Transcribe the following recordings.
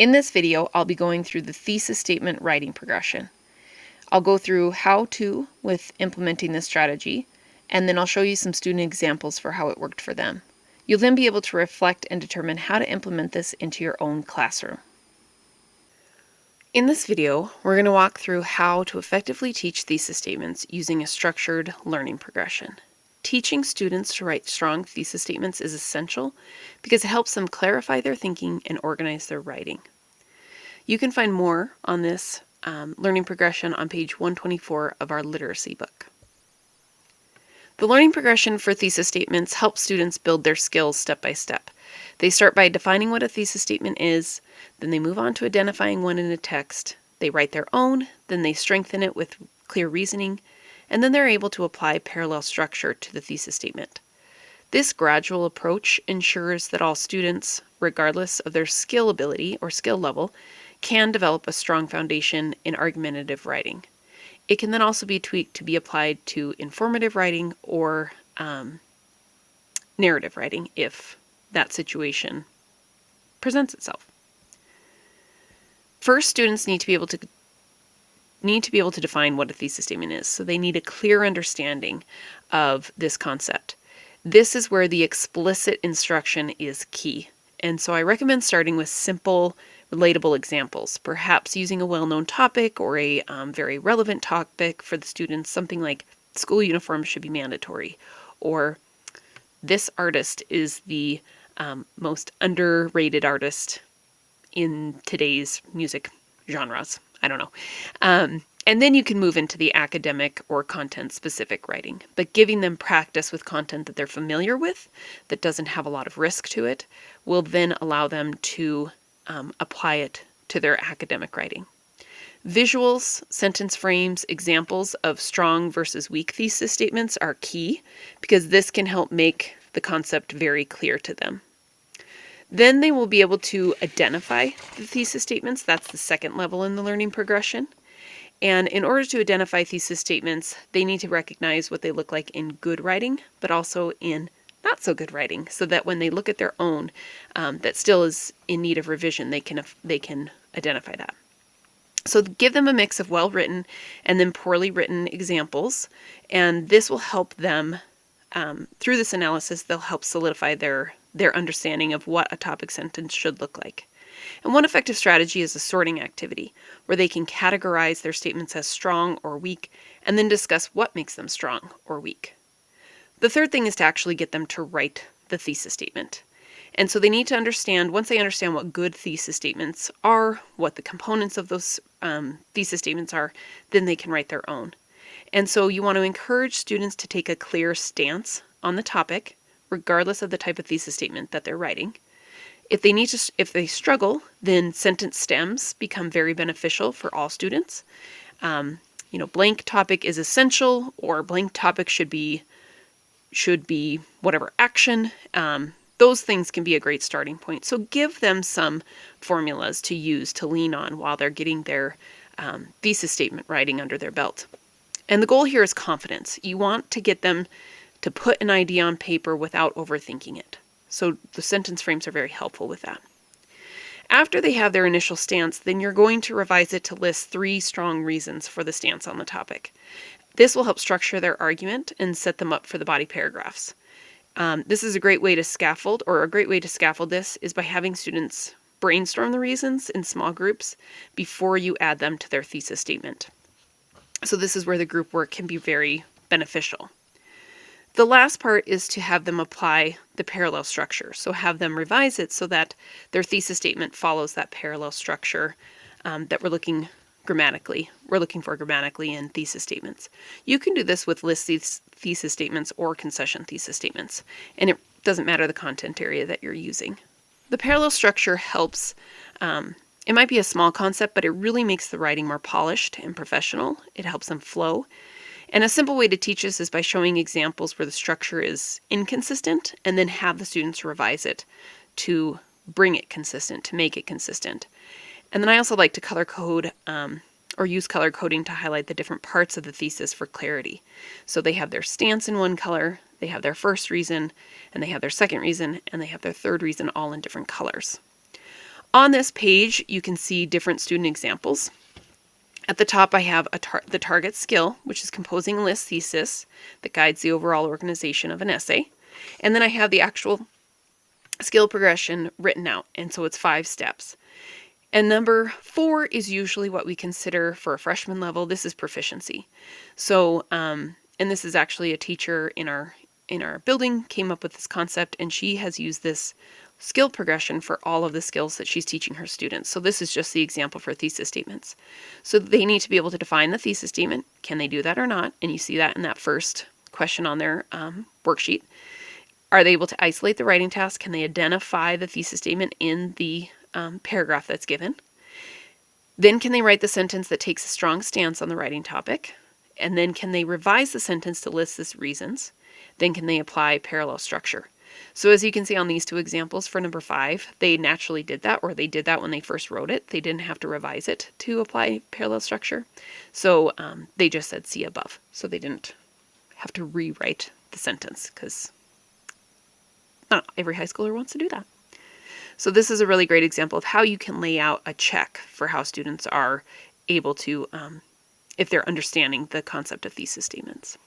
In this video, I'll be going through the thesis statement writing progression. I'll go through how to with implementing this strategy, and then I'll show you some student examples for how it worked for them. You'll then be able to reflect and determine how to implement this into your own classroom. In this video, we're going to walk through how to effectively teach thesis statements using a structured learning progression. Teaching students to write strong thesis statements is essential because it helps them clarify their thinking and organize their writing. You can find more on this learning progression on page 124 of our literacy book. The learning progression for thesis statements helps students build their skills step by step. They start by defining what a thesis statement is, then they move on to identifying one in a text, they write their own, then they strengthen it with clear reasoning, and then they're able to apply parallel structure to the thesis statement. This gradual approach ensures that all students, regardless of their skill ability or skill level, can develop a strong foundation in argumentative writing. It can then also be tweaked to be applied to informative writing or narrative writing if that situation presents itself. First, students need to be able to define what a thesis statement is, so they need a clear understanding of this concept. This is where the explicit instruction is key, and so I recommend starting with simple, relatable examples, perhaps using a well-known topic or a very relevant topic for the students, something like school uniforms should be mandatory, or this artist is the most underrated artist in today's music genres. I don't know. And then you can move into the academic or content-specific writing, but giving them practice with content that they're familiar with, that doesn't have a lot of risk to it, will then allow them to apply it to their academic writing. Visuals, sentence frames, examples of strong versus weak thesis statements are key because this can help make the concept very clear to them. Then they will be able to identify the thesis statements. That's the second level in the learning progression. And in order to identify thesis statements, they need to recognize what they look like in good writing, but also in not so good writing, so that when they look at their own that still is in need of revision, they can identify that. So give them a mix of well-written and then poorly written examples, and this will help them, through this analysis, they'll help solidify their understanding of what a topic sentence should look like. And one effective strategy is a sorting activity, where they can categorize their statements as strong or weak, and then discuss what makes them strong or weak. The third thing is to actually get them to write the thesis statement. And so they need to understand, once they understand what good thesis statements are, what the components of those thesis statements are, then they can write their own. And so you want to encourage students to take a clear stance on the topic, regardless of the type of thesis statement that they're writing. If they struggle, then sentence stems become very beneficial for all students. Blank topic is essential, or blank topic should be whatever action. Those things can be a great starting point. So give them some formulas to use, to lean on while they're getting their thesis statement writing under their belt. And the goal here is confidence. You want to get them to put an idea on paper without overthinking it. So the sentence frames are very helpful with that. After they have their initial stance, then you're going to revise it to list 3 strong reasons for the stance on the topic. This will help structure their argument and set them up for the body paragraphs. This is a great way to scaffold, or a great way to scaffold this is by having students brainstorm the reasons in small groups before you add them to their thesis statement. So this is where the group work can be very beneficial. The last part is to have them apply the parallel structure. So have them revise it so that their thesis statement follows that parallel structure that we're looking for grammatically in thesis statements. You can do this with list thesis statements or concession thesis statements, and it doesn't matter the content area that you're using. The parallel structure helps. It might be a small concept, but it really makes the writing more polished and professional. It helps them flow. And a simple way to teach this is by showing examples where the structure is inconsistent and then have the students revise it to bring it consistent, to make it consistent. And then I also like to color code or use color coding to highlight the different parts of the thesis for clarity. So they have their stance in one color, they have their first reason, and they have their second reason, and they have their third reason all in different colors. On this page, you can see different student examples. At the top, I have the target skill, which is composing a list thesis that guides the overall organization of an essay. And then I have the actual skill progression written out, and so it's 5 steps. And number 4 is usually what we consider for a freshman level. This is proficiency. So, and this is actually a teacher in our building came up with this concept, and she has used this skill progression for all of the skills that she's teaching her students. So this is just the example for thesis statements. So they need to be able to define the thesis statement. Can they do that or not? And you see that in that first question on their worksheet. Are they able to isolate the writing task? Can they identify the thesis statement in the paragraph that's given? Then can they write the sentence that takes a strong stance on the writing topic? And then can they revise the sentence to list its reasons? Then can they apply parallel structure? So as you can see on these 2 examples for number 5, they naturally did that, or they did that when they first wrote it. They didn't have to revise it to apply parallel structure. So they just said see above. So they didn't have to rewrite the sentence, because not every high schooler wants to do that. So this is a really great example of how you can lay out a check for how students are able to, if they're understanding the concept of thesis statements.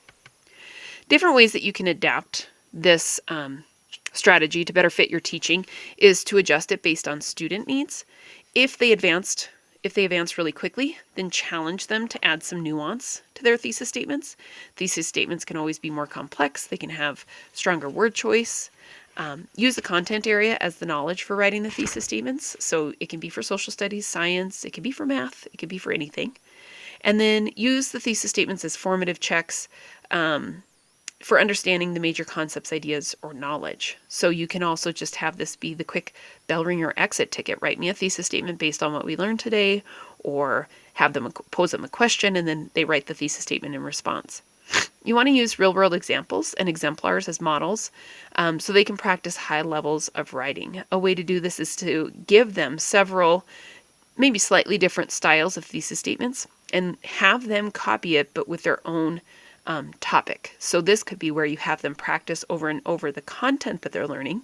Different ways that you can adapt this strategy to better fit your teaching is to adjust it based on student needs. If they advance really quickly, then challenge them to add some nuance to their thesis statements. Thesis statements can always be more complex. They can have stronger word choice. Use the content area as the knowledge for writing the thesis statements. So it can be for social studies, science, it can be for math, it can be for anything. And then use the thesis statements as formative checks for understanding the major concepts, ideas, or knowledge. So you can also just have this be the quick bell ring or exit ticket. Write me a thesis statement based on what we learned today, or have them pose them a question, and then they write the thesis statement in response. You want to use real-world examples and exemplars as models so they can practice high levels of writing. A way to do this is to give them several, maybe slightly different styles of thesis statements and have them copy it, but with their own topic. So this could be where you have them practice over and over the content that they're learning,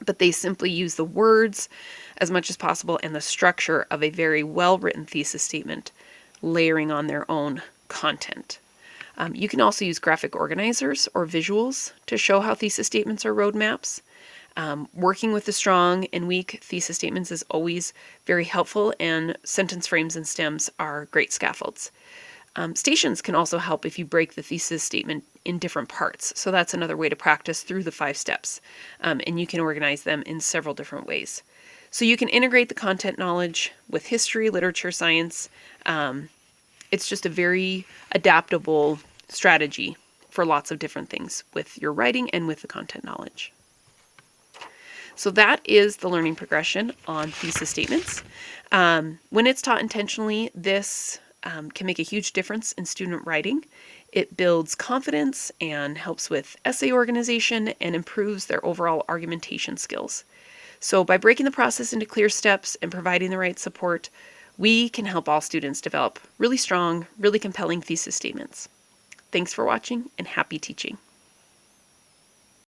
but they simply use the words as much as possible and the structure of a very well-written thesis statement, layering on their own content. You can also use graphic organizers or visuals to show how thesis statements are roadmaps. Working with the strong and weak thesis statements is always very helpful, and sentence frames and stems are great scaffolds. Stations can also help if you break the thesis statement in different parts. So that's another way to practice through the 5 steps. And you can organize them in several different ways. So you can integrate the content knowledge with history, literature, science. It's just a very adaptable strategy for lots of different things with your writing and with the content knowledge. So that is the learning progression on thesis statements. When it's taught intentionally, this can make a huge difference in student writing. It builds confidence and helps with essay organization and improves their overall argumentation skills. So by breaking the process into clear steps and providing the right support, we can help all students develop really strong, really compelling thesis statements. Thanks for watching, and happy teaching.